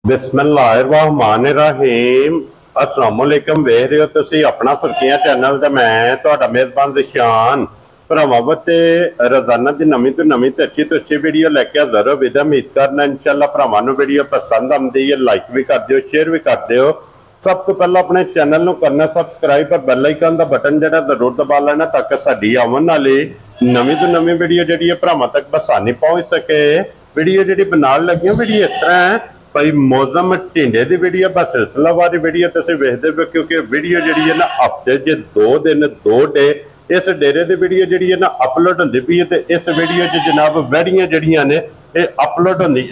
बिस्मिल्लाहिर्रहमानिर्रहीम अस्सलाम वालेकुम। वेख रहे हो तुसी अपना सुर्खियां चैनल ते मैं तुहाडा मेजबान रिशान भरावां ते रोजाना दी नवीं तो अच्छी वीडियो लैके हाज़र हो। विद उम्मीद करना इंशाअल्लाह भरावां नूं वीडियो पसंद आउंदी है, लाइक भी कर दिओ, शेयर भी कर दिओ। सब तो पहला अपने चैनल नूं करना सबसक्राइब पर बैल आइकन दा बटन जिहड़ा जरूर दबा लेना ताकि साडी आउण वाली नवीं तो नवीं वीडियो जिहड़ी है भरावां तक आसानी पहुंच सके। वीडियो जिहड़ी बनाउण लगी वीडियो इस तरह है भाई मौसम ढिंडे की वीडियो बस सिलसिलावारी वीडियो तुम वेखते पे क्योंकि वीडियो जी है ना हफ्ते च 2 दिन 2 डे इस डेरे की वीडियो जी है ना अपलोड होंगी पी है। इस वीडियो जनाब वैड़ियां जड़ियां ने अपलोड होंगी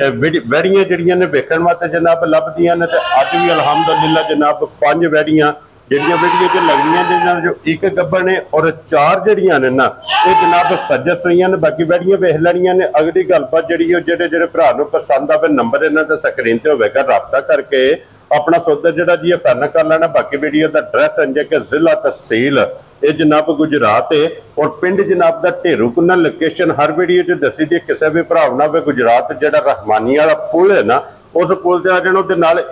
वैड़ियां जड़ियां ने वेखण वास्ते जनाब लभदियां ने। अज भी अलहमदुलिल्लाह जनाब 5 वैड़ियां जड़ियां वीडियो च लगदियां जो एक गब्बन है और 4 जड़ियां ने ना ये जनाब सजस हुई ने। बाकी वैड़ियां वेख लैनियां ने। अगली गलबात जी जेडे भरा पसंद आवे नंबर इन्हां दा स्क्रीन ते होवेगा, राबता करके अपना सौदा जिहड़ा जी फाइनल कर लेना। बाकी वीडियो का एड्रैस है कि जिला तहसील ये जनाब गुजरात है और पिंड जनाब का ढेरू कुन्ना लोकेशन हर वीडियो च दसी दी। किसी भी भरा ना गुजरात जो रहमानी वाला पुल है ना उस पुल से आ जाना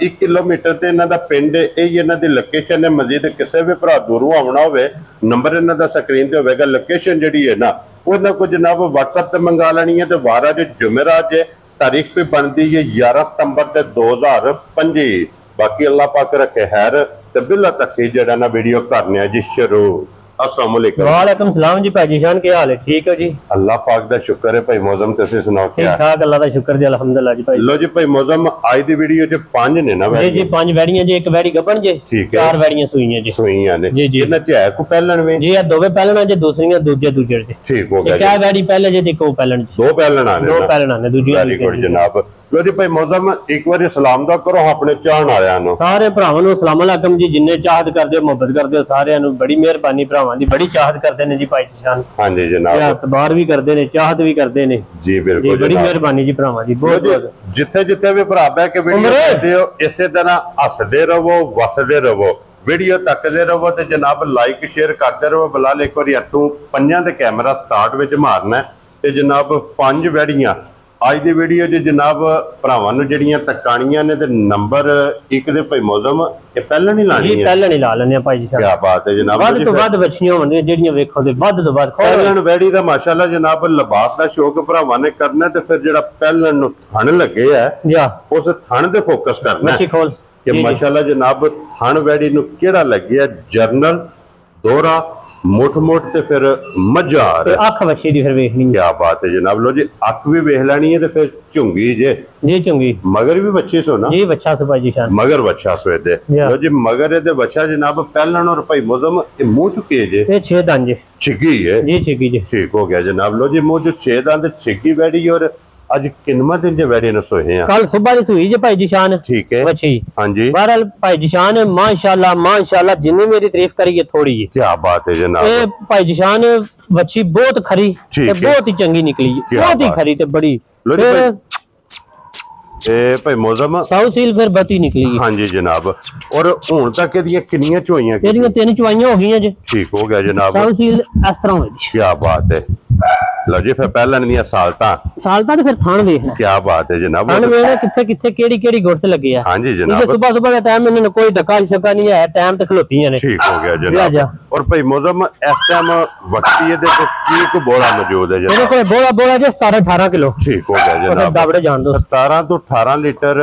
1 किलोमीटर से इन्हों का पिंड है, यही इन्हों की लोकेशन है। मजीद किसी भी भरा दूरों आना हो नंबर इन्हों का स्क्रीन पर होगा। लोकेशन जी है ना वो इन्होंने को जनाब WhatsApp पर मंगा लेनी है। तो वार अज जुमेरात है, तारीख भी बनती है 11 सितंबर 2025। बाकी अल्लाह पाक रखे खैर ते बिला तक जरा ना वीडियो करने जी शुरू। अस्सलाम वालेकुम। वालेकुम सलाम जी भाई शान क्या हाल है? ठीक है जी, अल्लाह पाक दा शुक्र है। भाई मौसम तुसी सुनाओ क्या? ठीक ठाक अल्लाह दा शुक्र जी अल्हम्दुलिल्लाह जी। भाई लो जी भाई मौसम आज दी वीडियो च 5 ने ना जी जी 5 वैड़ियां जी, एक वैड़ी गब्बन जी, ठीक है 4 वैड़ियां सुईयां जी। सुईयां ने जी जी इन्हां च है को पहलन में जी, ये दोवे पहलना जी, दूसरियां दूजे दूजे जी। ठीक हो गया क्या वैड़ी पहले जी, को पहलन जी, 2 पहलन आने 2 पहलन आने दूजी। वेरी गुड जनाब। लो जी भाई मौसम एक बार सलाम दा करो अपने चाहण वालियां नु। सारे भरावां नु अस्सलाम वालेकुम जी। जिन्ने चाहत करदे हो मोहब्बत करदे हो सारियां नु बड़ी मेहरबानी। भरावां दी बड़ी चाहत करदे ने जी भाई शान। हां जी जनाब, एतबार भी करदे ने, चाहत भी करदे ने जी बिल्कुल बड़ी मेहरबानी जी भरावां दी। बहुत बहुत जिथे जिथे भी भरा बह के वीडियो देखते हो इसे तरह हसदे रहो वसदे रहो, वीडियो तकते रहो तो जनाब लाइक शेयर करते रहो। बिलाल एक बार तू 5 दे कैमरा स्टार्ट विच मारना ते जनाब 5 वैड़ियां अज की वीडियो च जनाब भरावां नूं जिहड़ियां तकाणियां ने ते नंबर 1 दे भाई मौसम ये पहले नहीं लानी है, पहले नहीं ला लेने भाई साहब। क्या बात है जनाब। ਵੱਧ ਤੋਂ ਵੱਧ ਬੱਚੀਆਂ ਹੁੰਦੀਆਂ ਜਿਹੜੀਆਂ ਵੇਖੋ ਤੇ ਵੱਧ ਤੋਂ ਵੱਧ पहलन वैड़ी दा माशाअल्लाह जनाब लिबास का शौक भरावां ने करना ते फिर जिहड़ा पहलन नूं थण लगे है या उस थण ते फोकस करना मच्छी खोल कि माशाअल्लाह जनाब थण वैड़ी नूं किहड़ा लगे जरनल दोहरा मुठ मुठ ते फिर मजार अख बच्ची दी फिर वेखनी। क्या बात है जनाब। लो जी अख भी वेख लैनी है ते फिर झुंगी जे जी चुंगी मगर भी बच्ची सो ना जी बच्चा से भाई जी शान मगर बच्चा सो दे। लो जी मगर दे बच्चा जनाब पहलन और भाई मौसम ये मुंह चुके जे ये 6 दांत जी छिगी है जी छिगी जी। ठीक हो गया जनाब। लो जी मुंह जो 6 दांत छिगी बैठी और आज किनमा दिन जे बैठे न सोए हैं कल सुबह दी सुई जी भाई जी शान। ठीक है बच्ची हाँ जी बहरहाल भाई जी शान माशाल्लाह माशाल्लाह जितनी मेरी तारीफ करिए थोड़ी है। क्या बात है जनाब। ये भाई जी शान बच्ची बहुत खरी ठीक ते है। बहुत ही चंगी निकली है, क्या बहुत ही बात। खरी ते बड़ी। लो जी फिर ए भाई मौसम साउथ सील फिर बती निकली है। हाँ जी जनाब। और हुण तक एदियां किन्नियां चोइयां ਇਹਦੀਆਂ 3 ਚੁਆਈਆਂ ਹੋ ਗਈਆਂ ਜੀ। ठीक हो गया जनाब। ਸਾਊਥ ਸੀਲ ਇਸ ਤਰ੍ਹਾਂ ਹੋਈ ਜੀ। क्या बात है। लो जी फिर पहलन दियां सालतां ਸਾਲ ਤਾਂ ਫਿਰ ਥਣ ਵੇਖਣਾ क्या बात है जनाब। ਥਣ ਵੇਖਣਾ ਕਿੱਥੇ ਕਿੱਥੇ ਕਿਹੜੀ ਕਿਹੜੀ ਗੁਰਤ ਲੱਗੇ ਆ। हाँ जी ये जनाब सुबह सुबह का टाइम इन्होंने कोई धक्का शक्का नहीं है, टाइम तक खलोतियां ने। ठीक हो गया जा। जनाब। और भाई मौसम इस टाइम वक्ती दे की बोला मौजूद है मेरे जनाब। को बोला बोला जी 17-18 किलो ठीक हो गया और जनाब। दाबड़े जान दो 17 तो 18 लीटर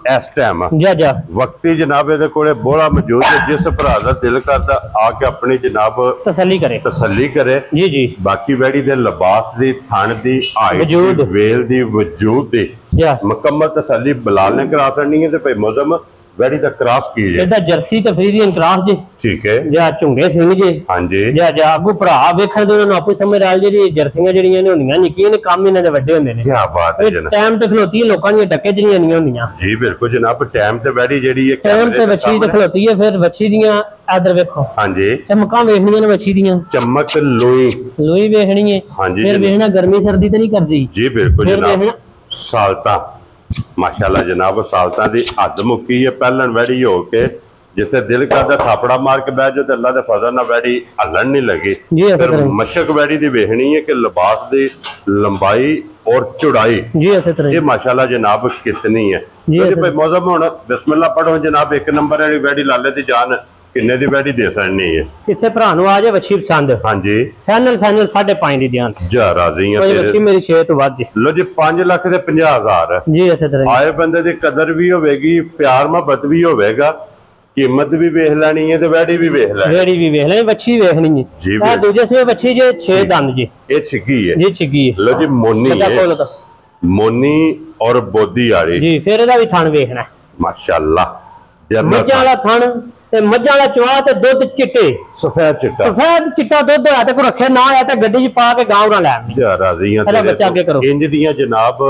इस टाइम जा जा वक्ती जनाब ਇਹਦੇ ਕੋਲੇ ਬੋਲਾ ਮੌਜੂਦ ਹੈ। जिस भरा ਦਾ दिल करदा आके अपनी जनाब तसल्ली करे तसल्ली करे। जी जी बाकी वैड़ी दे लिबास दी थण दी हाइट वजूद। दी वेल दी वजूद दी जा मुकम्मल तसल्ली बिलाल ने करा करनी है। ते भाई मौसम वैड़ी दा क्रॉस की है। ਇਹਦਾ ਜਰਸੀ ਤੇ ਫਰੀਦੀਅਨ ਕ੍ਰਾਸ ਜੀ ठीक है ਜਾਂ ਝੁੰਗੇ ਸਿੰਘ ਜੀ हाँ जी ਜਾਂ ਜਾਂ ਅੱਗੋਂ ਭਰਾ ਵੇਖਣ ਦੇ ਉਹਨਾਂ ਨੂੰ ਆਪੇ ਸਮਝ ਆ ਜਿਹੜੀ ਜਰਸੀਆਂ ਜਿਹੜੀਆਂ ਨੇ ਹੁੰਦੀਆਂ ਨਿੱਕੀਆਂ ਨੇ ਕੰਮ ਇਹਨਾਂ ਦੇ ਵੱਡੇ ਹੁੰਦੇ ਨੇ। क्या बात है जनाब। ਟਾਈਮ ਤੇ ਖਲੋਤੀ ਹੈ ਲੋਕਾਂ ਦੀਆਂ ਡੱਕੇ ਜਿਹੜੀਆਂ ਨਹੀਂ ਹੁੰਦੀਆਂ जी बिल्कुल जनाब। टाइम ते वैड़ी जेड़ी है ਟਾਈਮ कैमरे ਤੇ दे ਵੱਛੀ ਤੇ सामने। ਖਲੋਤੀ ਹੈ ਫਿਰ ਵੱਛੀ ਦੀਆਂ ਆਦਰ ਵੇਖੋ हाँ जी ਚਮਕਾਂ ਵੇਖਣੀਆਂ ਨੇ ਵੱਛੀ ਦੀਆਂ, चमक लोई ਲੋਈ ਵੇਖਣੀ ਹੈ हाँ जी ਫਿਰ जनाब। ਵੇਖਣਾ ਗਰਮੀ ਸਰਦੀ ਤੇ ਨਹੀਂ ਕਰਦੀ। जी बिल्कुल फिर जनाब। देखना। सालता माशाल्लाह जनाब सालता दी हद मुक्की है। पहलन वैड़ी हो के जिथे दिल करदा थापड़ा मार के बह जाओ तो अल्लाह दे फजल नाल वैड़ी हलन नहीं लगी। जी, ऐसा फिर करें। मशक वैड़ी दी वेखनी है कि लिबास दी लंबाई और चौड़ाई जी इसी तरह ये माशाल्लाह जनाब कितनी है। जी, तो जी भाई मौजम हुण बिस्मिल्लाह पढ़ो जनाब। एक नंबर वाली वैडी लाले दी जान किन्ने दी वैडी दे सकनी है? किसे भरा नु आ जाए बच्ची पसंद हाँ जी फाइनल 5.5 दी ध्यान जा राजी हैं कोई तेरे। बच्ची मेरी 6 तो ਵੱਧ लो जी 5,50,000 जी इसी तरह आए बंदे दी कदर भी होगी, प्यार मोहब्बत भी होगा, कीमत भी वेख लैनी है ते वैडी भी वेख लैनी रेडी भी वेख ले बच्ची वेखनी है जी आ दूजे से बच्ची जे 6 दंद जी ये छिकी है। जी छिगी लो जी मोनी बच्चा है, खोल दो मोनी और बोदी वाली जी फिर ਇਹਦਾ ਵੀ ਥਣ ਵੇਖਣਾ माशाल्लाह ਮੱਝਾਂ ਵਾਲਾ ਥਣ ਤੇ ਮੱਝਾਂ ਵਾਲਾ ਚਵਾ ਤੇ ਦੁੱਧ ਚਿੱਟੇ सफेद चिट्टा ਸਫੈਦ ਚਿੱਟਾ ਦੁੱਧ ਆ ਤੇ ਕੋ ਰੱਖੇ ਨਾ ਆ ਤੇ ਗੱਡੀ 'ਚ ਪਾ ਕੇ ਗਾਉਂ ਨਾ ਲੈਣੀ जा राजी हैं ਇਹਦਾ तेरे ਬੱਚਾ ਅੱਗੇ तो। ਕਰੋ इंज दियां जनाब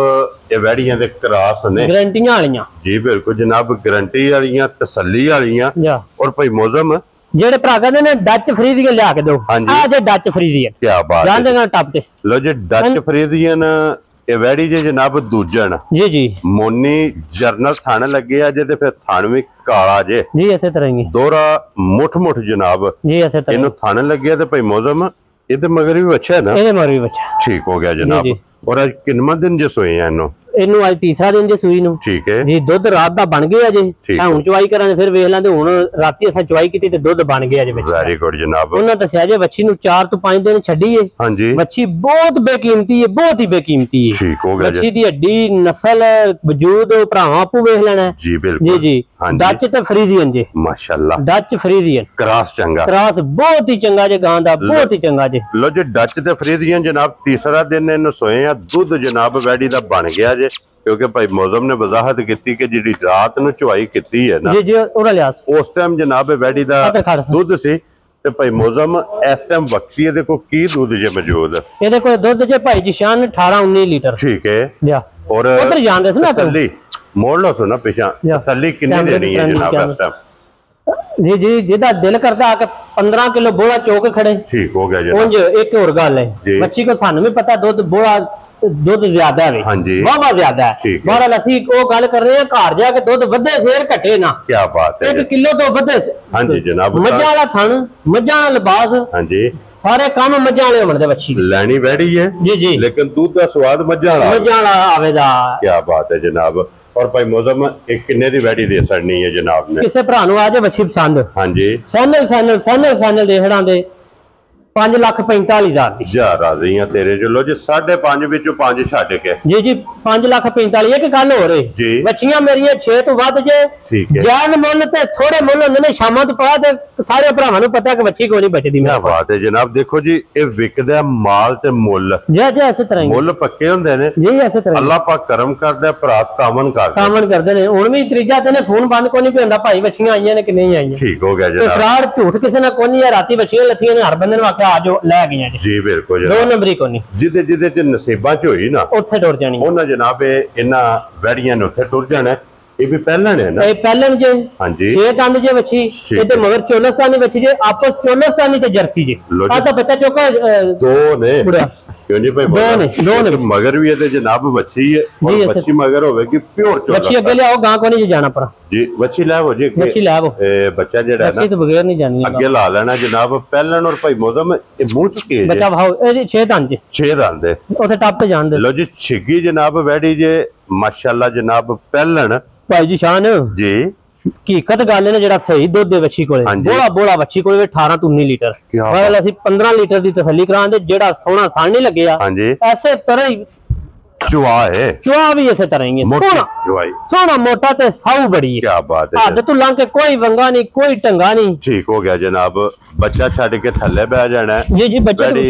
ये वैड़ियां दे क्रास ने ਗਰੰਟੀਆਂ ਵਾਲੀਆਂ जी बिल्कुल जनाब गारंटी वालियां तसल्ली वालियां। ਜਾ और भाई मौजम ਜਿਹੜੇ ਭਰਾ ਕਹਿੰਦੇ ਨੇ ਡੱਚ ਫਰੀਜ਼ੀਅਨ ਲਿਆ ਕੇ ਦਿਓ ਹਾਂਜੀ। ਆ ਜੇ ਡੱਚ ਫਰੀਜ਼ੀਅਨ क्या बात है। ਜਾਂਦੇ ਨਾ ਟੱਪ ਤੇ लो जी डच फ्रीजियन ये वैड़ी जे जनाब दूजन ਜੀ ਜੀ मोनी जरनल थाने लगे आ जे ते फिर थान भी काला जे ਜੀ ਇਸੇ ਤਰ੍ਹਾਂ ਹੀ दोहरा मुठ मुठ जनाब ਜੀ ਇਸੇ ਤਰ੍ਹਾਂ इन्हों थाने लगे आ ते भाई मौजम ये तो मगर भी अच्छा है ना। ਇਹਦੇ ਮਰ ਵੀ ਬੱਚਾ ठीक हो गया जनाब। जी। और आज किन्ना दिन जे सोए हैं इन्हों? ਇਹਨੂੰ ਅੱਜ ਤੀਸਰਾ ਦਿਨ ਜੇ ਸੂਈ ਨੂੰ ठीक है ਜੀ ਦੁੱਧ ਰਾਤ ਦਾ ਬਣ ਗਿਆ ਜੇ ਠੀਕ ਆ ਹੁਣ ਚਵਾਈ ਕਰਾਂਗੇ ਫਿਰ ਵੇਖ ਲਾਂਦੇ ਹੁਣ ਰਾਤੀ ਅਸਾਂ ਚਵਾਈ ਕੀਤੀ ਤੇ ਦੁੱਧ ਬਣ ਗਿਆ ਜੇ ਵਿੱਚ वेरी गुड जनाब। ਉਹਨਾਂ ਦੱਸਿਆ ਜੇ ਬੱਚੀ ਨੂੰ 4 ਤੋਂ 5 ਦਿਨ ਛੱਡੀ ਏ हाँ जी ਬੱਚੀ ਬਹੁਤ ਬੇਕੀਮਤੀ ਏ ਬਹੁਤ ਹੀ ਬੇਕੀਮਤੀ ਏ ठीक हो गया ਬੱਚੀ जी। ਦੀ ਹੱਡੀ ਨਸਲ ਵਜੂਦ ਭਰਾਵਾਂ ਆਪੂ ਵੇਖ ਲੈਣਾ ਹੈ। जी ਜੀ बिल्कुल ਜੀ हाँ जी ਡੱਚ ਤੇ ਫਰੀਜ਼ੀਅਨ ਜੇ माशाल्लाह ਡੱਚ ਫਰੀਜ਼ੀਅਨ क्रास चंगा। ਕਰਾਸ ਬਹੁਤ ਹੀ ਚੰਗਾ ਜੇ ਗਾਂ ਦਾ ਬਹੁਤ ਹੀ ਚੰਗਾ ਜੇ लो जी डच ते फ्रीजियन जनाब तीसरा दिन इन्हों सोए आ दुध जनाब वैड़ी दा बन गया जे क्योंकि भाई मौजम ने वजाहत की कि जी रात नु चुवाई की है ना ਜੀ ਜੀ ਉਹਦਾ ਲਿਆਸ उस टाइम जनाब वैड़ी दा आदर खा रहा दुध सी ते भाई मौजम इस टाइम वक्ती है देखो की दूध जे मौजूद। ਇਹਦੇ ਕੋਲ ਦੁੱਧ ਜੇ ਭਾਈ ਜੀ ਸ਼ਾਨ 18 19 ਲੀਟਰ ठीक है ਲਿਆ और ਉਧਰ ਜਾਂਦੇ ਸੀ ਨਾ ਤੂੰ तसल्ली मोड़ लो सुना पिछा या। तसल्ली कितनी कैमरे देनी है कैमरे जनाब कैमरे। इस टाइम? ਜੀ ਜੀ ਜਿਹਦਾ ਦਿਲ ਕਰਦਾ ਆ ਕੇ 15 ਕਿਲੋ ਬੋਲਾ ਚੋਕ ਖੜੇ ठीक हो गया जनाब। ਉਂਝ ਇੱਕ ਹੋਰ ਗੱਲ ਹੈ ਜੀ। ਬੱਚੀ ਕੋ ਸਾਨੂੰ ਵੀ ਪਤਾ ਦੁੱਧ ਬੋਲਾ ਦੁੱਧ ਜ਼ਿਆਦਾ ਹੈ ਹਾਂਜੀ। ਬਹੁਤ ਜ਼ਿਆਦਾ ਹੈ ਠੀਕ ਹੈ। ਬਾਹਰ ਅਸੀਂ ਉਹ ਗੱਲ ਕਰ ਰਹੇ ਹਾਂ ਘਰ ਜਾ ਕੇ ਦੁੱਧ ਵਧੇ ਫੇਰ ਘਟੇ ਨਾ क्या बात है 1 जी। ਕਿਲੋ ਤੋਂ ਵਧੇ हाँ जी जनाब। ਮੱਝਾਂ ਵਾਲਾ ਥਣ ਮੱਝਾਂ ਵਾਲਾ ਲਿਬਾਸ हाँ जी ਸਾਰੇ ਕੰਮ ਮੱਝਾਂ ਵਾਲੇ ਹੋਣ ਦੇ ਬੱਚੀ ਦੇ। लैनी वैड़ी है ਜੀ ਜੀ लेकिन दूध का स्वाद मज्जा वाला। ਮੱਝਾਂ ਵਾਲਾ ਆਵੇਦਾ क्या बात है जनाब। और भाई मौजम एक किन्ने दी वैड़ी दे सकनी है जनाब ने? ਕਿਸੇ ਭਰਾ ਨੂੰ ਆ ਜੇ ਬੱਚੀ ਪਸੰਦ हाँ जी ਫਾਈਨਲ ਦੇਖਣਾ ਦੇ 5,45,000 ਦੀ जा राजी हैं तेरे जो लो जी 5.5 ਵਿੱਚੋਂ 5 ਛੱਡ ਕੇ ਜੀ ਜੀ 5,45,000 ਇੱਕ ਗੱਲ ਹੋ ਰਹੀ ਜੀ। ਬੱਚੀਆਂ ਮੇਰੀਆਂ 6 ਤੋਂ ਵੱਧ ਜੇ ਠੀਕ ਹੈ। ਜਾਨ ਮੁੱਲ ਤੇ ਥੋੜੇ ਮੁੱਲ ਹੁੰਦੇ ਨੇ ਸ਼ਾਮਾਂ ਤੋਂ ਬਾਅਦ ਸਾਰੇ ਭਰਾਵਾਂ ਨੂੰ ਪਤਾ ਕਿ ਬੱਚੀ ਕੋਈ ਨਹੀਂ ਬਚਦੀ क्या ਮੇਰਾ बात है जनाब। देखो जी ये विकदा माल ते मुੱਲ ਜੀ ਜੀ ਇਸੇ ਤਰ੍ਹਾਂ ਹੀ ਮੁੱਲ ਪੱਕੇ ਹੁੰਦੇ ਨੇ। ਜੀ ਇਸੇ ਤਰ੍ਹਾਂ ਅੱਲਾਹ ਪਾਕ ਕਰਮ ਕਰਦਾ ਭਰਾ ਤਾਮਨ ਕਰਦਾ। ਕਾਮਨ ਕਰਦੇ ਨੇ ਹੁਣ ਵੀ ਤੀਜਾ ਦਿਨ ਫੋਨ ਬੰਦ ਕੋਈ ਨਹੀਂ ਪਿੰਦਾ ਭਾਈ ਬੱਚੀਆਂ ਆਈਆਂ ਨੇ ਕਿ ਨਹੀਂ ਆਈਆਂ ठीक हो गया ਤੇ जनाब। ਫਰਾਡ ਝੂਠ ਕਿਸੇ ਨਾਲ ਕੋਈ ਨਹੀਂ ਹੈ ਰਾਤੀ ਬੱਚੀਆਂ ਲੱਥੀਆਂ ਨੇ ਹਰ ਬੰਦੇ ਨੂੰ ਆਖਿਆ ਆ ਜਾਓ ਲੈ ਗਈਆਂ ਜੀ जी बिल्कुल ਦੋ जनाब। ਨੰਬਰੀ ਕੋਈ ਨਹੀਂ ਜਿਹਦੇ ਜਿਹਦੇ ਚ ਨਸੀਬਾਂ ਚ ਹੋਈ ਨਾ ਉੱਥੇ ਟੁਰ ਜਾਣੀ ਉਹਨਾਂ ਜਨਾਬ ਇਹਨਾਂ ਵੈੜੀਆਂ ਨੂੰ ਉੱਥੇ ਟੁਰ ਜਾਣਾ। ਇਹ ਵੀ ਪਹਿਲਾਂ ਨੇ ਨਾ। ਇਹ ਪਹਿਲਾਂ ਜੇ ਹਾਂਜੀ 6 ਦੰਦ ਜੇ ਬੱਚੀ ਇਹਦੇ ਮਗਰ ਚੋਲਸਤਾਨੀ ਬੱਚੀ ਜੇ ਆਪਸ ਚੋਲਸਤਾਨੀ ਤੇ ਜਰਸੀ ਜੇ ਲੋ ਜੀ। ਆ ਤਾਂ ਬੱਚਾ ਚੋਕਾ ਦੋ ਨੇ ਬੁੜਿਆ ਕਿਉਂ ਜੀ ਭਾਈ ਦੋ ਨੇ, ਦੋ ਨੇ। ਮਗਰ ਵੀ ਇਹਦੇ ਜਨਾਬ ਬੱਚੀ ਹੈ ਜੀ, ਔਰ ਇੱਥੇ- ਬੱਚੀ ਮਗਰ ਹੋਵੇਗੀ ਪਿਓਰ ਬੱਚੀ ਚੋਲਾ ਅੱਗੇ ਲਿਆਓ ਗਾਂ ਕੋ ਨਹੀਂ ਜਾਣਾ ਪਰ ਜੀ। ਬੱਚੀ ਲੈ ਹੋ ਜੀ ਬੱਚੀ ਲੈ ਆਵੋ ਇਹ ਬੱਚਾ ਜਿਹੜਾ ਹੈ ਬੱਚੀ ਨਾ ਤੋਂ ਬਗੈਰ ਨਹੀਂ ਜਾਣੀ ਅੱਗੇ ਲਾ ਲੈਣਾ ਜਨਾਬ ਪਹਿਲਣ ਔਰ ਭਾਈ ਮੋਦਮ ਇਹ ਮੂੰਹ ਚ ਕੇ ਬੱਚਾ ਭਾਓ ਇਹਦੇ 6 ਦੰਦ ਜੇ 6 ਦੰਦ ਉੱਥੇ ਟੱਪ ਤੇ ਜਾਣ ਦੇ ਲੋ ਜੀ ਛਿੱਗੀ ਜਨਾਬ ਵੈੜੀ ਜੇ ਮਾਸ਼ਾਅੱਲਾ ਜਨਾਬ ਪਹਿਲਣ ਭਾਈ ਜੀ ਸ਼ਾਨ ਜੀ ਹਕੀਕਤ ਗੱਲ ਨੇ ਜਿਹੜਾ ਸਹੀ ਦੁੱਧ ਦੇ ਬੱਚੀ ਕੋਲੇ ਹਾਂਜੀ। ਬੋਲਾ ਬੱਚੀ ਕੋਲੇ 18 ਤੋਂ 19 ਲੀਟਰ ਕਿਆ ਮਤਲਬ ਅਸੀਂ 15 ਲੀਟਰ ਦੀ ਤਸੱਲੀ ਕਰਾਂਦੇ ਜਿਹੜਾ ਸੋਹਣਾ ਸਾਣ ਨਹੀਂ ਲੱਗਿਆ ਹਾਂਜੀ ਐਸੇ ਤਰ੍ਹਾਂ ਹੀ ਚੁਆ ਹੈ ਚੁਆ ਵੀ ਇਸੇ ਤਰ੍ਹਾਂ ਹੀ ਹੈ ਮੋਟੀ ਸੋਹਣਾ ਜਵਾਈ। ਸੋਹਣਾ ਮੋਟਾ ਤੇ ਸਾਊ ਬੜੀ ਹੈ क्या बात है ਹੱਦ ਤੋਂ ਲੰਘ ਕੇ ਕੋਈ ਵੰਗਾ ਨਹੀਂ ਕੋਈ ਢੰਗਾ ਨਹੀਂ ठीक हो गया जनाब। बच्चा छड़ के थल्ले बह जाना है। ਜੀ ਜੀ ਬੱਚੇ वैड़ी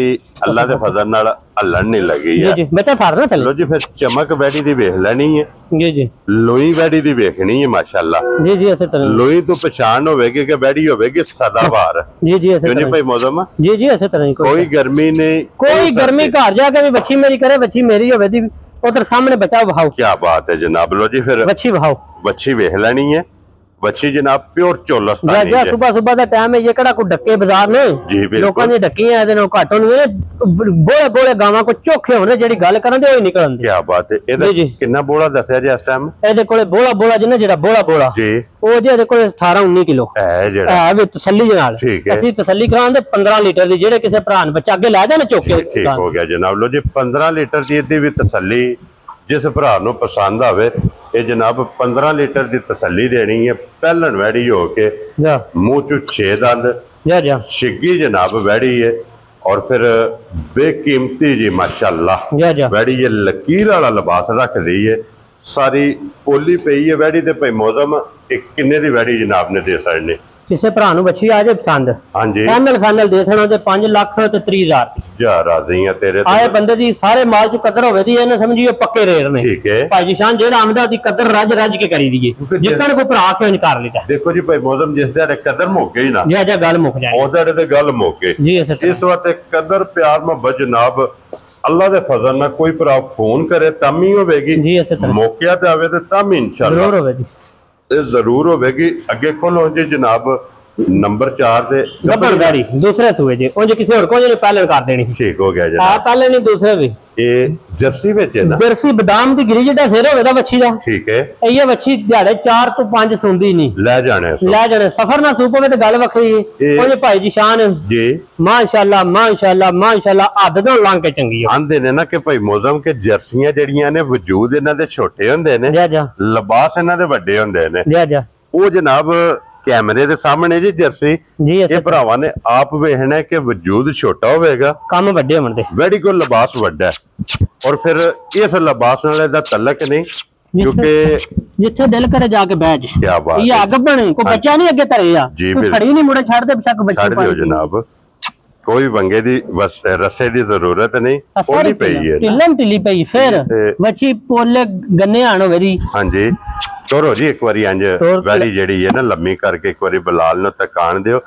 अल्लाह दे फजल नाल हलन नहीं लगी ਜੀ है। ਜੀ ਬੱਚਾ ਫੜ ਨਾ ਥੱਲੇ लो जी फिर चमक वैड़ी दी वेख लेनी है। ਜੀ ਜੀ लोई वैड़ी दी वेखनी है माशाल्लाह। ਜੀ ਜੀ ਇਸੇ ਤਰ੍ਹਾਂ लोई तो पहचान होवेगी कि वैड़ी होवेगी सदाबहार। ਜੀ ਜੀ ਇਸੇ क्यों जी ਤਰ੍ਹਾਂ भाई मौजम ਜੀ ਜੀ ਇਸੇ ਤਰ੍ਹਾਂ ਹੀ कोई गर्मी नहीं ਕੋਈ ਗਰਮੀ ਘਰ ਜਾ ਕੇ ਵੀ ਬੱਚੀ ਮੇਰੀ ਕਰੇ ਬੱਚੀ ਮੇਰੀ ਹੋਵੇ ਦੀ ਉਧਰ ਸਾਹਮਣੇ ਬੱਚਾ ਵਹਾਓ क्या बात है जनाब। लो जी फिर ਬੱਚੀ ਵਹਾਓ बच्ची वेख लेनी है बच्ची जनाब प्योर जा चोलस्तानी जा है। सुबह सुबह का टाइम है, ये कड़ा को डक्के बाजार ने जी बिल्कुल। लोकां दी डक्कियां ਇਹਦੇ ਨਾਲ ਘੱਟ ਹੋਣਗੇ, ਬੋਲੇ ਬੋਲੇ ਗਾਵਾਂ ਕੋ ਚੋਖੇ ਹੋਣੇ, ਜਿਹੜੀ ਗੱਲ ਕਰਨ ਦੇ ਉਹ ਹੀ ਨਿਕਲਣ ਦੇ। क्या बात है। ਇਹਦਾ जी। ਕਿੰਨਾ ਬੋਲਾ ਦੱਸਿਆ ਜੀ ਇਸ ਟਾਈਮ? ਇਹਦੇ ਕੋਲੇ ਬੋਲਾ ਬੋਲਾ ਜਿੰਨਾ ਜਿਹੜਾ ਬੋਲਾ ਬੋਲਾ ਜੀ ਉਹ ਜੀ ਇਹਦੇ ਕੋਲੇ 18 19 ਕਿਲੋ ਹੈ ਜਿਹੜਾ। ਹੈ ਵੀ ਤਸੱਲੀ ਦੇ ਨਾਲ। ਠੀਕ ਹੈ। ਅਸੀਂ ਤਸੱਲੀ ਕਰਾਉਂਦੇ 15 ਲੀਟਰ ਦੀ, ਜਿਹੜੇ ਕਿਸੇ ਭਰਾ ਨੇ ਬੱਚਾ ਅੱਗੇ ਲੈ ਜਾਣ ਚੋਕੇ। ਠੀਕ ਹੋ ਗਿਆ ਜਨਾਬ। ਲੋ ਜੀ 15 ਲੀਟਰ ਦੀ ਇਹਦੀ ਵੀ ਤਸੱਲੀ ਜਿਸ ਭਰਾ ਨੂੰ ਪਸੰਦ ਆਵੇ, ਇਹ ਜਨਾਬ 15 ਲੀਟਰ ਦੀ ਤਸੱਲੀ ਦੇਣੀ ਹੈ। ਪਹਿਲਣ ਵੈੜੀ ਹੋ ਕੇ ਜਾ ਮੂੰਹ ਚ 6 ਦੰਦ ਜਾ ਜਾ ਛਿੱਗੀ ਜਨਾਬ ਵੈੜੀ ਹੈ, और फिर बेकीमती जी माशाल्लाह जा जा वैड़ी ये लकीर वाला लिबास रख दी है, सारी पोली पई है वैड़ी ते भाई मौसम किन्ने दी वैड़ी जनाब ने दे सकने? ਕਿਸੇ ਭਰਾ ਨੂੰ ਬੱਚੀ ਆ ਜੇ ਪਸੰਦ, ਹਾਂਜੀ ਫਾਈਨਲ ਦੇ ਦੇਣਾ ਤੇ 5 ਲੱਖ ਤੇ 30,000 जा राजी है तेरे ਆਏ ਬੰਦੇ ਦੀ ਸਾਰੇ ਮਾਲ ਚ ਕਦਰ ਹੋਵੇ ਦੀ, ਇਹਨੇ ਸਮਝੀਓ ਪੱਕੇ ਰੇਟ ਨੇ। ठीक है। ਭਾਈ ਜੀ ਸ਼ਾਨ ਜਿਹੜਾ ਆਮਦਾ ਦੀ ਕਦਰ ਰੱਜ ਰੱਜ ਕੇ ਕਰੀ ਦੀਏ, ਜਿੱਕਣ ਕੋਈ ਭਰਾ ਕਿਉਂ ਨਹੀਂ ਕਰ ਲੈਂਦਾ। देखो जी भाई मौसम जिस दे कदर मुक गई ना, ਜਾ ਜਾ ਗੱਲ ਮੁੱਕ ਜਾਏ ओदे ते गल मुक गई। जी इस तरह। इस वक्त कदर प्यार मोहब्बत जनाब अल्लाह दे फजल ना कोई भरा फोन करे तम ही होवेगी, जी इस तरह मौके ते आवे ते तम इंशाल्लाह ਜ਼ਰੂਰ ਹੋਵੇ ਜੀ। ਇਹ ਜ਼ਰੂਰ ਹੋਵੇਗੀ। ਅੱਗੇ ਖੋਲੋ ਜੀ ਜਨਾਬ ਨੰਬਰ 4 ਤੇ ਗੱਬੜ ਗਾੜੀ ਦੂਸਰੇ ਸੂਏ ਜੇ, ਉਂਝ ਕਿਸੇ ਹੋਰ ਕੋਈ ਨਹੀਂ ਪਹਿਲੇ ਕਰ ਦੇਣੀ। ਠੀਕ ਹੋ ਗਿਆ ਆ ਜਨਾਬ। ਪਹਿਲੇ ਨਹੀਂ ਦੂਸਰੇ ਵੀ। ਇਹ ਜਰਸੀ ਵਿੱਚ ਹੈ ਨਾ? ਜਰਸੀ ਬਦਾਮ ਦੀ ਗਿਰੀ ਜਿਹੜਾ ਸਿਰ ਹੋਵੇ ਦਾ ਬੱਚੀ ਦਾ, ਠੀਕ ਹੈ। ਇਹ ਬੱਚੀ ਦਿਹਾੜੇ 4 ਤੋਂ 5 ਸੁੰਦੀ ਨਹੀਂ, ਲੈ ਜਾਣੇ ਸੋ ਲੈ ਜਾਣੇ। ਸਫਰ ਨਾ ਸੂਪ ਹੋਵੇ ਤੇ ਗੱਲ ਵੱਖਰੀ ਹੈ। ਉਂਝ ਭਾਈ ਜੀ ਸ਼ਾਨ ਜੀ ਮਾਸ਼ਾਅੱਲਾ ਮਾਸ਼ਾਅੱਲਾ ਮਾਸ਼ਾਅੱਲਾ ਹੱਦ ਤੋਂ ਲੰਘ ਕੇ ਚੰਗੀ ਆ। ਆਂਦੇ ਨੇ ਨਾ ਕਿ ਭਾਈ ਮੌਸਮ ਕੇ ਜਰਸੀਆਂ ਜਿਹੜੀਆਂ ਨੇ ਵਜੂਦ ਇਹਨਾਂ ਦੇ ਛੋਟੇ ਹੁੰਦੇ ਨੇ, ਜਾ ਜਾ ਲਿਬਾਸ ਇਹਨਾਂ ਦੇ ਵੱਡੇ ਹੁੰਦੇ ਨੇ। ਜਾ ਜਾ ਉਹ ਜਨਾਬ ਕੈਮਰੇ ਦੇ ਸਾਹਮਣੇ ਜੀ ਜਰਸੀ ਜੀ ਇਹ ਭਰਾਵਾਂ ਨੇ ਆਪ ਵੇਖਣਾ ਕਿ ਵਜੂਦ ਛੋਟਾ ਹੋਵੇਗਾ, ਕੰਮ ਵੱਡੇ ਹੋਣ ਦੇ। ਵੈੜੀ ਕੋ ਲਿਬਾਸ ਵੱਡਾ ਹੈ, ਔਰ ਫਿਰ ਇਸ ਲਿਬਾਸ ਨਾਲ ਇਹਦਾ ਤਲਕ ਨਹੀਂ, ਕਿਉਂਕਿ ਜਿੱਥੇ ਦਿਲ ਕਰੇ ਜਾ ਕੇ ਬੈਠ। ਕੀ ਬਾਤ ਇਹ ਹੈ। ਅੱਗ ਬਣੇ ਕੋਈ ਬੱਚਾ ਨਹੀਂ ਅੱਗੇ ਧਰੇ ਆ, ਜੀ ਕੋਈ ਬਿਲਕੁਲ। ਖੜੀ ਨਹੀਂ ਮੁੜੇ ਛੱਡ ਦੇ ਬਸ਼ੱਕ ਬੱਚੇ ਛੱਡ ਦਿਓ ਜਨਾਬ, ਕੋਈ ਵੰਗੇ ਦੀ ਬਸ ਰਸੇ ਦੀ ਜ਼ਰੂਰਤ ਨਹੀਂ, ਪੋਲੀ ਪਈ ਹੈ ਨਾ। ਢਿੱਲਮ ਢਿੱਲੀ ਪਈ ਫਿਰ ਬੱਚੀ ਪੋਲੇ ਗੰਨੇ ਆਣ ਹੋਵੇ ਦੀ। ਹਾਂਜੀ ਤੋਰੋ ਜੀ ਇੱਕ ਵਾਰੀ ਇੰਜ ਵੈੜੀ ਜਿਹੜੀ ਹੈ ਨਾ ਲੰਮੀ ਕਰਕੇ ਇੱਕ ਵਾਰੀ ਬਲਾਲ ਨੂੰ ਤਕਾਣ ਦਿਓ,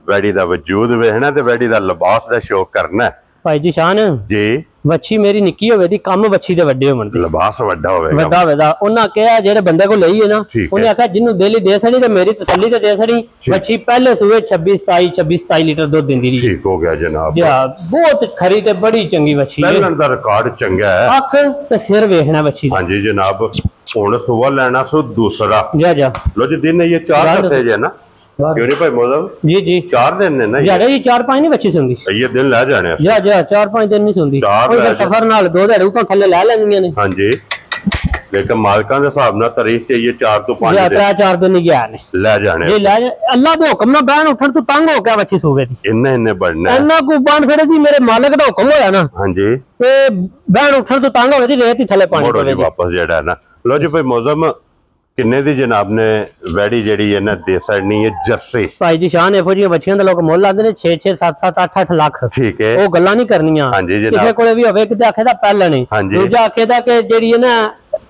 ਵੈੜੀ ਦਾ ਵਜੂਦ ਵੇਖਣਾ ਤੇ ਵੈੜੀ ਦਾ ਲਿਬਾਸ ਦਾ ਸ਼ੌਕ ਕਰਨਾ ਭਾਈ ਜੀ ਸ਼ਾਨ ਜੀ। ਵੱਛੀ ਮੇਰੀ ਨਿੱਕੀ ਹੋਵੇ ਦੀ, ਕੰਮ ਵੱਛੀ ਦੇ ਵੱਡੇ ਹੋਣ ਦੇ। ਲਿਬਾਸ ਵੱਡਾ ਹੋਵੇਗਾ, ਵੱਡਾ ਹੋਵੇਗਾ। ਉਹਨਾਂ ਕਿਹਾ ਜਿਹੜੇ ਬੰਦੇ ਕੋ ਲਈ ਹੈ ਨਾ, ਉਹਨੇ ਆਖਿਆ ਜਿਹਨੂੰ ਦਿਲ ਹੀ ਦੇ ਸੜੀ ਤੇ ਮੇਰੀ ਤਸੱਲੀ ਤੇ ਦੇ ਸੜੀ। ਵੱਛੀ ਪਹਿਲੇ ਸੂਏ 26 ਲੀਟਰ ਦੁੱਧ ਦਿੰਦੀ ਰਹੀ। ਠੀਕ ਹੋ ਗਿਆ ਜਨਾਬ। ਬਹੁਤ ਖਰੀ ਤੇ ਬੜੀ ਚੰਗੀ ਵੱਛੀ ਹੈ। ਪਹਿਲਣ ਦਾ ਰਿਕਾਰਡ ਚੰਗਾ ਹੈ। ਅੱਖ ਤੇ ਸਿਰ ਵੇਖਣਾ ਵੱਛੀ। ਹਾਂਜੀ ਜਨਾਬ। ਹੁਣ ਸੁਬਹ ਲੈਣਾ ਸੋ ਦੂਸਰਾ। ਜਾ ਜਾ लो जी दिन ये 4 दसे जे ना, क्यों नहीं भाई मौसम? जी जी 4 दिन ने ना जा जी 4-5 नहीं बच्ची सुनदी। ये दिन ले जाने जा जा 4-5 दिन नहीं सुनदी। और सफर नाल 2 दिहाड़े उपर थल्ले ले लेंदियां ने। हां जी लेकिन मालकां दे हिसाब नाल तारीख चाहिए 4 तो 5 दिन। 3-4 दिन ही गया ने ले जाने जी, ले अल्लाह दे हुक्म नाल बैन उठन तू तंग हो गया बच्ची सूबे दी। इन्ने बढ़ना है इन्ना को बन सड़े दी, मेरे मालिक दा हुक्म होया ना। हां जी ते बैन उठन तू तंग हो गई, रेत ही थल्ले पानी मोड़ो जी वापस जेड़ा ना। लो जी भाई मौसम किन्ने दी जनाब ने वैड़ी जेड़ी है ना दे सड़नी है जर्सी। भाई जी शान एफो जी बच्चियां दे लोग मुੱਲ लांदे ने 6-6 7-7 8-8 ਲੱਖ। ठीक है। ਉਹ ਗੱਲਾਂ ਨਹੀਂ ਕਰਨੀਆਂ। हां जी जनाब। ਕਿਸੇ ਕੋਲੇ ਵੀ ਹੋਵੇ ਕਿਤੇ ਆਖੇ ਦਾ ਪਹਿਲਾਂ ਨਹੀਂ, ਦੂਜਾ ਆਖੇ ਦਾ ਕਿ ਜਿਹੜੀ ਹੈ ਨਾ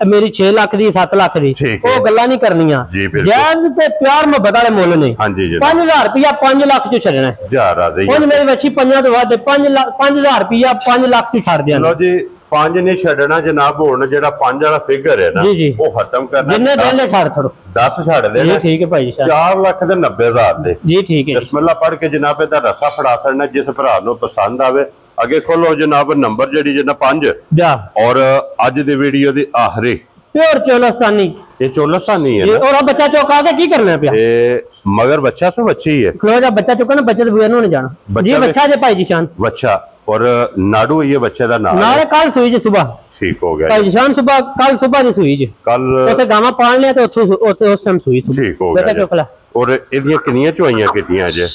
ਮੇਰੀ 6 ਲੱਖ ਦੀ 7 ਲੱਖ ਦੀ, ਉਹ ਗੱਲਾਂ ਨਹੀਂ ਕਰਨੀਆਂ। ਜਾਇਜ਼ ਤੇ ਪਿਆਰ ਮੁਹੱਬਤ ਵਾਲੇ ਮੁੱਲ ਨੇ। हां जी जनाब। 5000 ਰੁਪਿਆ 5 ਲੱਖ ਚ ਛੱਡਣਾ ਜਾ ਰਾਜ਼ੀ। ਉਹ ਮੇਰੀ ਬੱਚੀ 5 ਤੋਂ ਵੱਧ 5000 ਰੁਪਿਆ 5 ਲੱਖ ਚ ਛੱਡ ਦਿਆਂ। ਲੋ ਜੀ 5 ਨਹੀਂ ਛੱਡਣਾ ਜਨਾਬ। ਹੁਣ ਜਿਹੜਾ 5 ਵਾਲਾ ਫਿਗਰ ਹੈ ਨਾ ਉਹ ਖਤਮ ਕਰਨਾ। ਜਿੰਨੇ ਦਿਨ ਛੱਡ ਛੱਡੋ 10 ਛੱਡ ਦੇ ਜੀ। ਠੀਕ ਹੈ ਭਾਈ ਸਾਹਿਬ। 4 ਲੱਖ ਤੇ 90,000 ਦੇ ਜੀ ਠੀਕ ਹੈ। ਬਿਸਮਿਲ੍ਲਾ ਪੜ੍ਹ ਕੇ ਜਨਾਬ ਇਹਦਾ ਰਸਾ ਫੜਾ ਛੱਡਣਾ, ਜਿਸ ਭਰਾ ਨੂੰ ਪਸੰਦ ਆਵੇ। ਅੱਗੇ ਖੋਲੋ ਜਨਾਬ ਨੰਬਰ ਜਿਹੜੀ ਜਨਾ 5 ਜਾ। ਔਰ ਅੱਜ ਦੀ ਵੀਡੀਓ ਦੀ ਆਖਰੀ प्योर चोलस्तानी। ये चोलस्तानी है और अब बच्चा चौक आके की करना है? ये मगर बच्चा से बच्ची है। क्लोज बच्चा चुका ना, बच्चे बुआ ने जाना जी। बच्चा जे भाई जी शान बच्चा और नाडू ये बच्चे का नाम नाले कल सुई जी सुबह। ठीक हो गया भाई जी शान सुबह कल सुबह जी सुई जी। कल ओथे गावा पाल लिया तो ओथे उस टाइम सुई। ठीक हो गया चुक ला। और इदियां कितनियां चुआइयां कितनियां जे?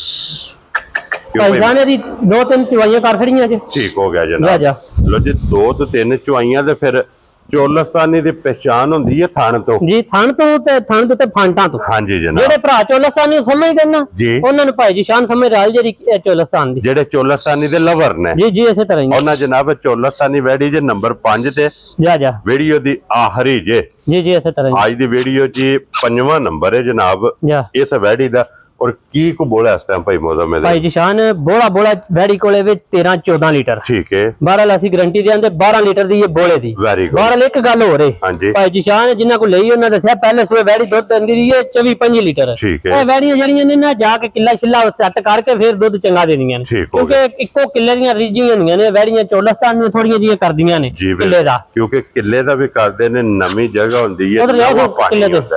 भाई जान दी 2-3 चुआइयां कर छड़ियां जी। ठीक हो गया जनाब। लो जी 2 तो 3 चुआइयां ते फिर चोलस्तानी दी पहचान होंदी है थान तो जी। थान तो ते फांटा तो। हां जी जनाब। जेड़े भरा चोलस्तानी समझदे ना जी, उन्हां नु भाई जी शान समझ राल जेड़ी चोलस्तान दी। जेड़े चोलस्तानी दे लवर ने जी जी इसे तरह ही ਉਹਨਾਂ ਜਨਾਬ ਚੋਲਸਤਾਨੀ ਵੈੜੀ ਜੇ ਨੰਬਰ 5 ਤੇ जा जा ਵੀਡੀਓ ਦੀ ਆਖਰੀ ਜੇ जी जी इसे तरह ही ਅੱਜ ਦੀ ਵੀਡੀਓ 'ਚ 5ਵਾਂ ਨੰਬਰ ਹੈ ਜਨਾਬ जा। ਇਸ ਵੈੜੀ ਦਾ। ਔਰ ਕੀ ਕੋ ਬੋਲਾ ਇਸ ਟਾਈਮ ਭਾਈ ਮੌਸਮ ਭਾਈ ਜਿਸ਼ਾਨ ਬੋਲਾ ਵੈੜੀ ਕੋਲੇ ਵਿੱਚ 13-14 ਲੀਟਰ ਠੀਕ ਹੈ। ਬਹਰਾਲ ਅਸੀਂ ਗਰੰਟੀ ਦੇਂਦੇ 12 ਲੀਟਰ ਦੀ ਇਹ ਬੋਲੇ ਦੀ। ਬਹਰਾਲ ਇੱਕ ਗੱਲ ਹੋ ਰਹੀ ਭਾਈ ਜਿਸ਼ਾਨ ਜਿਨ੍ਹਾਂ ਕੋ ਲਈ ਉਹਨਾਂ ਦੱਸਿਆ ਪਹਿਲੇ ਸਵੇ ਵੈੜੀ ਦੁੱਧ ਦਿੰਦੀ ਰਹੀ ਹੈ 24-25 ਲੀਟਰ। ਇਹ ਵੈੜੀਆਂ ਜਿਹੜੀਆਂ ਨੇ ਨਾ ਜਾ ਕੇ ਕਿੱਲਾ ਛਿੱਲਾ ਸੈੱਟ ਕਰਕੇ ਫਿਰ ਦੁੱਧ ਚੰਗਾ ਦੇਣੀਆਂ ਨੇ, ਕਿਉਂਕਿ ਇੱਕੋ ਕਿੱਲੇ ਦੀਆਂ ਰੀਜੀਆਂ ਹੁੰਦੀਆਂ ਨੇ ਵੈੜੀਆਂ। ਚੋਲਸਤਾਨ ਨੂੰ ਥੋੜੀਆਂ ਜਿਹੀਆਂ ਕਰਦੀਆਂ ਨੇ ਕਿੱਲੇ ਦਾ, ਕਿਉਂਕਿ ਕਿੱਲੇ ਦਾ ਵੀ ਕਰਦੇ ਨੇ, ਨਵੀਂ ਜਗ੍ਹਾ ਹੁੰਦੀ ਹੈ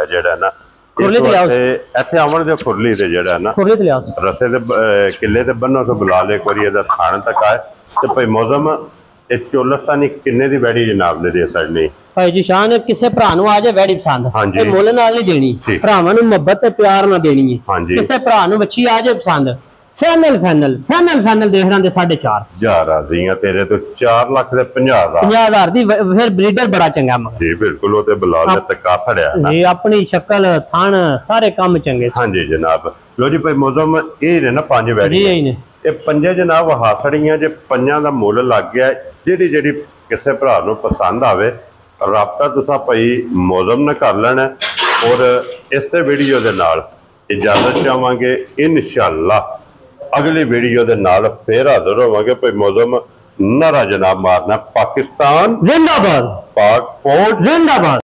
ਜਿਹੜਾ ਨਾ ਇੱਥੇ ਆਵਣ ਦੇ ਖੁਰਲੀ ਤੇ ਜਿਹੜਾ ਨਾ ਰਸੇ ਦੇ ਕਿੱਲੇ ਤੇ ਬੰਨੋ ਤੋਂ ਬੁਲਾ ਲੈ ਇੱਕ ਵਾਰੀ ਇਹਦਾ ਥਾਣ ਤੱਕ ਆਏ ਤੇ ਭਾਈ ਮੌਸਮ ਇਹ ਚੋਲਸਤਾਨੀ ਕਿੰਨੇ ਦੀ ਵੈੜੀ ਜਨਾਬ ਨੇ ਦੇ ਸਕਣੀ? ਭਾਈ ਜੀ ਸ਼ਾਨ ਕਿਸੇ ਭਰਾ ਨੂੰ ਆ ਜਾਏ ਵੈੜੀ ਪਸੰਦ, ਇਹ ਮੁੱਲ ਨਾਲ ਨਹੀਂ ਦੇਣੀ, ਭਰਾਵਾਂ ਨੂੰ ਮੁਹੱਬਤ ਤੇ ਪਿਆਰ ਨਾਲ ਦੇਣੀ ਹੈ। ਕਿਸੇ ਭਰਾ ਨੂੰ ਬੱਚੀ ਆ ਜਾਏ ਪਸੰਦ, ਫਾਈਨਲ ਦੇਖ ਰਾਂ ਦੇ 4.5 ਹਜ਼ਾਰ ਆਦੀਆਂ ਤੇਰੇ ਤੋਂ 4 ਲੱਖ ਦੇ 50,000 ਦੀ ਫਿਰ ਬਰੀਡਰ ਬੜਾ ਚੰਗਾ ਮਗਰ ਜੀ ਬਿਲਕੁਲ ਉਹ ਤੇ ਬਲਾਲ ਨੇ ਤੱਕਾ ਛੜਿਆ ਜੀ, ਆਪਣੀ ਸ਼ਕਲ ਥਣ ਸਾਰੇ ਕੰਮ ਚੰਗੇ। ਹਾਂਜੀ ਜਨਾਬ। ਲੋ ਜੀ ਭਾਈ ਮੌਸਮ ਇਹ ਨੇ ਨਾ 5 ਵੈੜੀਆਂ ਨੇ, ਇਹ 5 ਜਨਾਬ ਹਾਸੜੀਆਂ ਜੇ 5 ਦਾ ਮੁੱਲ ਲੱਗ ਗਿਆ। ਜਿਹੜੀ ਕਿਸੇ ਭਰਾ ਨੂੰ ਪਸੰਦ ਆਵੇ ਰਾਬਤਾ ਤੁਸੀਂ ਭਾਈ ਮੌਸਮ ਨਾਲ ਕਰ ਲੈਣਾ। ਔਰ ਇਸੇ ਵੀਡੀਓ ਦੇ ਨਾਲ ਇਜਾਜ਼ਤ ਚਾਹਾਂਗੇ, ਇਨਸ਼ਾਅੱਲਾ ਅਗਲੀ ਵੀਡੀਓ ਦੇ ਨਾਲ ਫੇਰ ਹਾਜ਼ਰ ਹੋਵਾਂਗੇ। ਭਾਈ ਮੌਸਮ ਨਾਰਾ ਜਨਾਬ ਮਾਰਨਾ। ਪਾਕਿਸਤਾਨ ਜ਼ਿੰਦਾਬਾਦ, ਪਾਕ ਫੌਜ ਜ਼ਿੰਦਾਬਾਦ।